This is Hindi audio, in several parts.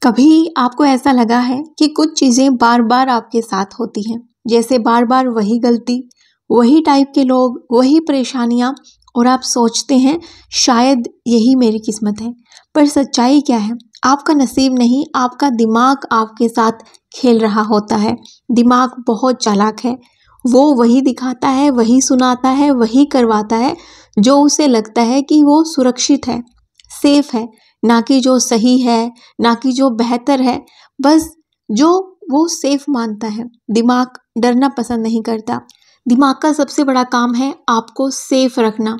कभी आपको ऐसा लगा है कि कुछ चीज़ें बार बार आपके साथ होती हैं, जैसे बार बार वही गलती, वही टाइप के लोग, वही परेशानियां, और आप सोचते हैं शायद यही मेरी किस्मत है। पर सच्चाई क्या है? आपका नसीब नहीं, आपका दिमाग आपके साथ खेल रहा होता है। दिमाग बहुत चालाक है। वो वही दिखाता है, वही सुनाता है, वही करवाता है जो उसे लगता है कि वो सुरक्षित है, सेफ है, ना कि जो सही है, ना कि जो बेहतर है, बस जो वो सेफ मानता है। दिमाग डरना पसंद नहीं करता। दिमाग का सबसे बड़ा काम है आपको सेफ रखना।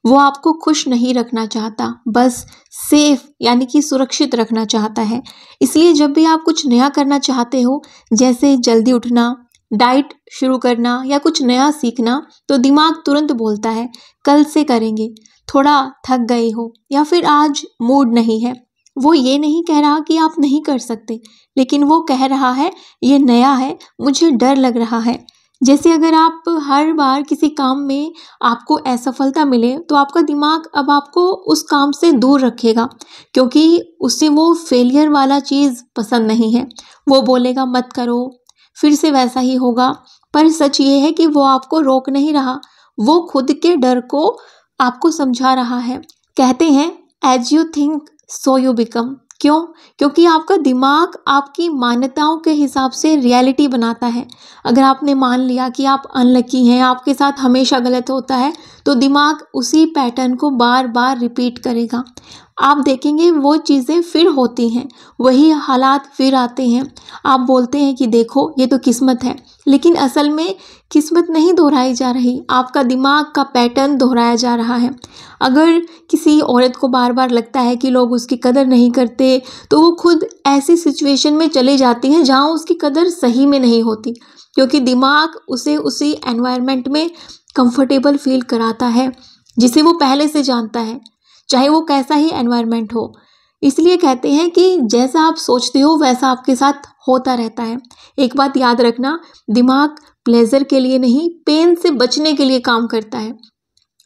वो आपको खुश नहीं रखना चाहता, बस सेफ यानी कि सुरक्षित रखना चाहता है। इसलिए जब भी आप कुछ नया करना चाहते हो, जैसे जल्दी उठना, डाइट शुरू करना या कुछ नया सीखना, तो दिमाग तुरंत बोलता है कल से करेंगे, थोड़ा थक गए हो, या फिर आज मूड नहीं है। वो ये नहीं कह रहा कि आप नहीं कर सकते, लेकिन वो कह रहा है ये नया है, मुझे डर लग रहा है। जैसे अगर आप हर बार किसी काम में आपको असफलता मिले, तो आपका दिमाग अब आपको उस काम से दूर रखेगा, क्योंकि उसे वो फेलियर वाला चीज़ पसंद नहीं है। वो बोलेगा मत करो, फिर से वैसा ही होगा। पर सच ये है कि वो आपको रोक नहीं रहा, वो खुद के डर को आपको समझा रहा है। कहते हैं as you think so you become. क्यों? क्योंकि आपका दिमाग आपकी मान्यताओं के हिसाब से रियलिटी बनाता है। अगर आपने मान लिया कि आप अनलकी हैं, आपके साथ हमेशा गलत होता है, तो दिमाग उसी पैटर्न को बार बार रिपीट करेगा। आप देखेंगे वो चीज़ें फिर होती हैं, वही हालात फिर आते हैं। आप बोलते हैं कि देखो ये तो किस्मत है, लेकिन असल में किस्मत नहीं दोहराई जा रही, आपका दिमाग का पैटर्न दोहराया जा रहा है। अगर किसी औरत को बार बार लगता है कि लोग उसकी कदर नहीं करते, तो वो खुद ऐसी सिचुएशन में चली जाती है जहाँ उसकी कदर सही में नहीं होती, क्योंकि दिमाग उसे उसी एनवायरनमेंट में कंफर्टेबल फील कराता है जिसे वो पहले से जानता है, चाहे वो कैसा ही एनवायरनमेंट हो। इसलिए कहते हैं कि जैसा आप सोचते हो वैसा आपके साथ होता रहता है। एक बात याद रखना, दिमाग प्लेजर के लिए नहीं, पेन से बचने के लिए काम करता है।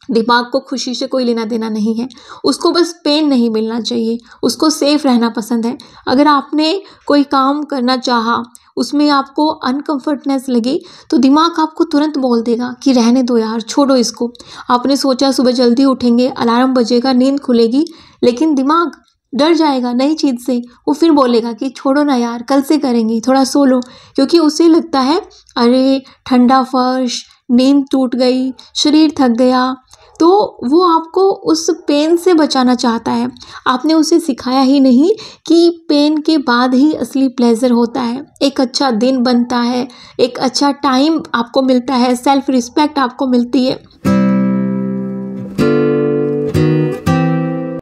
दिमाग को खुशी से कोई लेना देना नहीं है, उसको बस पेन नहीं मिलना चाहिए, उसको सेफ रहना पसंद है। अगर आपने कोई काम करना चाहा, उसमें आपको अनकंफर्टनेस लगी, तो दिमाग आपको तुरंत बोल देगा कि रहने दो यार, छोड़ो इसको। आपने सोचा सुबह जल्दी उठेंगे, अलार्म बजेगा, नींद खुलेगी, लेकिन दिमाग डर जाएगा नई चीज़ से। वो फिर बोलेगा कि छोड़ो ना यार, कल से करेंगे, थोड़ा सो लो, क्योंकि उसे लगता है अरे ठंडा फर्श, नींद टूट गई, शरीर थक गया। तो वो आपको उस पेन से बचाना चाहता है। आपने उसे सिखाया ही नहीं कि पेन के बाद ही असली प्लेजर होता है, एक अच्छा दिन बनता है, एक अच्छा टाइम आपको मिलता है, सेल्फ रिस्पेक्ट आपको मिलती है।